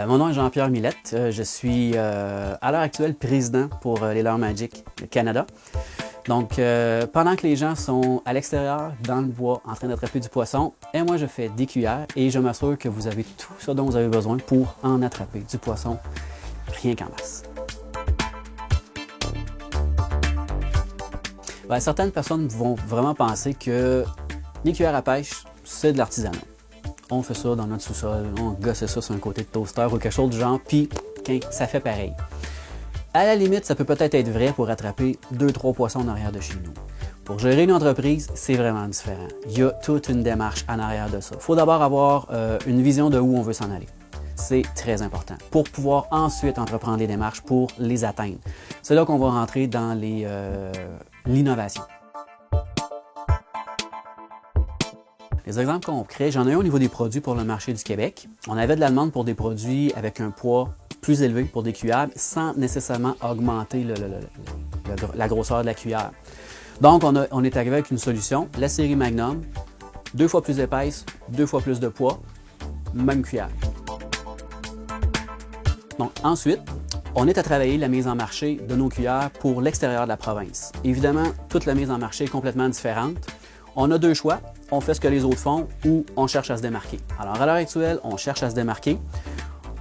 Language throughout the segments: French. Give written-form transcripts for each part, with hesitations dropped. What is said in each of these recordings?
Mon nom est Jean-Pierre Millette. Je suis à l'heure actuelle président pour les Leurre Magic Canada. Donc, pendant que les gens sont à l'extérieur, dans le bois, en train d'attraper du poisson, et moi je fais des cuillères et je m'assure que vous avez tout ce dont vous avez besoin pour en attraper du poisson, rien qu'en masse. Ben, certaines personnes vont vraiment penser que les cuillères à pêche, c'est de l'artisanat. On fait ça dans notre sous-sol, on gosse ça sur un côté de toaster ou quelque chose du genre, puis ça fait pareil. À la limite, ça peut peut-être être vrai pour attraper 2-3 poissons en arrière de chez nous. Pour gérer une entreprise, c'est vraiment différent. Il y a toute une démarche en arrière de ça. Il faut d'abord avoir une vision de où on veut s'en aller. C'est très important pour pouvoir ensuite entreprendre les démarches pour les atteindre. C'est là qu'on va rentrer dans l'innovation. Les exemples qu'on crée, j'en ai un au niveau des produits pour le marché du Québec. On avait de la demande pour des produits avec un poids plus élevé pour des cuillères sans nécessairement augmenter la grosseur de la cuillère. Donc, on est arrivé avec une solution, la série Magnum, 2 fois plus épaisse, 2 fois plus de poids, même cuillère. Donc, ensuite, on est à travailler la mise en marché de nos cuillères pour l'extérieur de la province. Évidemment, toute la mise en marché est complètement différente. On a deux choix, on fait ce que les autres font ou on cherche à se démarquer. Alors, à l'heure actuelle, on cherche à se démarquer.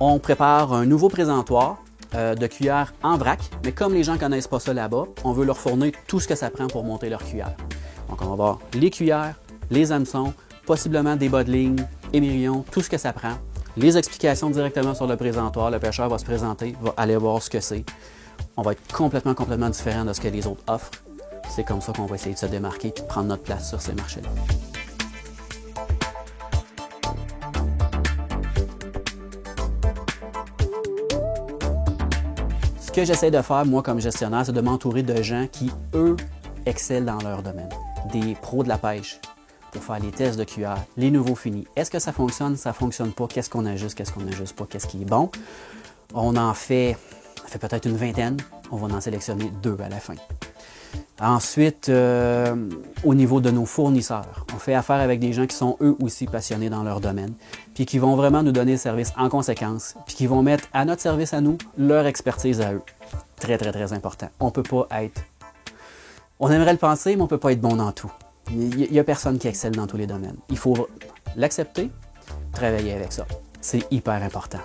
On prépare un nouveau présentoir de cuillères en vrac, mais comme les gens ne connaissent pas ça là-bas, on veut leur fournir tout ce que ça prend pour monter leur cuillère. Donc, on va avoir les cuillères, les hameçons, possiblement des bas de ligne, émerillons, tout ce que ça prend. Les explications directement sur le présentoir, le pêcheur va se présenter, va aller voir ce que c'est. On va être complètement différent de ce que les autres offrent. C'est comme ça qu'on va essayer de se démarquer et de prendre notre place sur ces marchés-là. Ce que j'essaie de faire, moi, comme gestionnaire, c'est de m'entourer de gens qui, eux, excellent dans leur domaine. Des pros de la pêche pour faire les tests de cuillère, les nouveaux finis. Est-ce que ça fonctionne? Ça ne fonctionne pas? Qu'est-ce qu'on ajuste? Qu'est-ce qu'on n'ajuste pas? Qu'est-ce qui est bon? On en fait peut-être une vingtaine. On va en sélectionner 2 à la fin. Ensuite, au niveau de nos fournisseurs, on fait affaire avec des gens qui sont eux aussi passionnés dans leur domaine, puis qui vont vraiment nous donner le service en conséquence, puis qui vont mettre à notre service à nous leur expertise à eux. Très important. On peut pas être... On aimerait le penser, mais on peut pas être bon dans tout. Il n'y a personne qui excelle dans tous les domaines. Il faut l'accepter, travailler avec ça. C'est hyper important.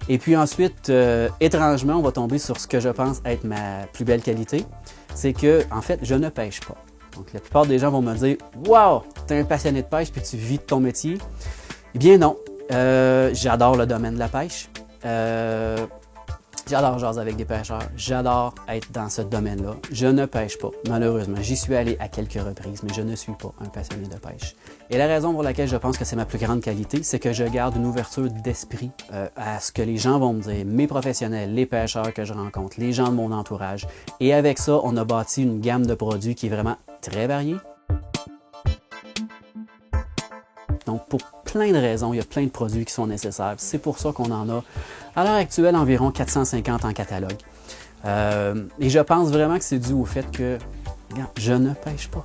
Et puis ensuite, étrangement, on va tomber sur ce que je pense être ma plus belle qualité. C'est que, en fait, je ne pêche pas. Donc, la plupart des gens vont me dire « Wow, tu es un passionné de pêche puis tu vis de ton métier. » Eh bien non, j'adore le domaine de la pêche. J'adore jaser avec des pêcheurs. J'adore être dans ce domaine-là. Je ne pêche pas, malheureusement. J'y suis allé à quelques reprises, mais je ne suis pas un passionné de pêche. Et la raison pour laquelle je pense que c'est ma plus grande qualité, c'est que je garde une ouverture d'esprit à ce que les gens vont me dire, mes professionnels, les pêcheurs que je rencontre, les gens de mon entourage. Et avec ça, on a bâti une gamme de produits qui est vraiment très variée. Donc, pour plein de raisons, il y a plein de produits qui sont nécessaires. C'est pour ça qu'on en a, à l'heure actuelle, environ 450 en catalogue. Et je pense vraiment que c'est dû au fait que, regarde, je ne pêche pas.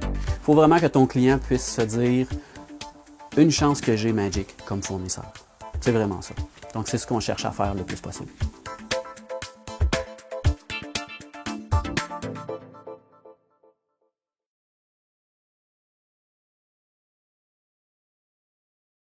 Il faut vraiment que ton client puisse se dire une chance que j'ai Magic comme fournisseur. C'est vraiment ça. Donc, c'est ce qu'on cherche à faire le plus possible.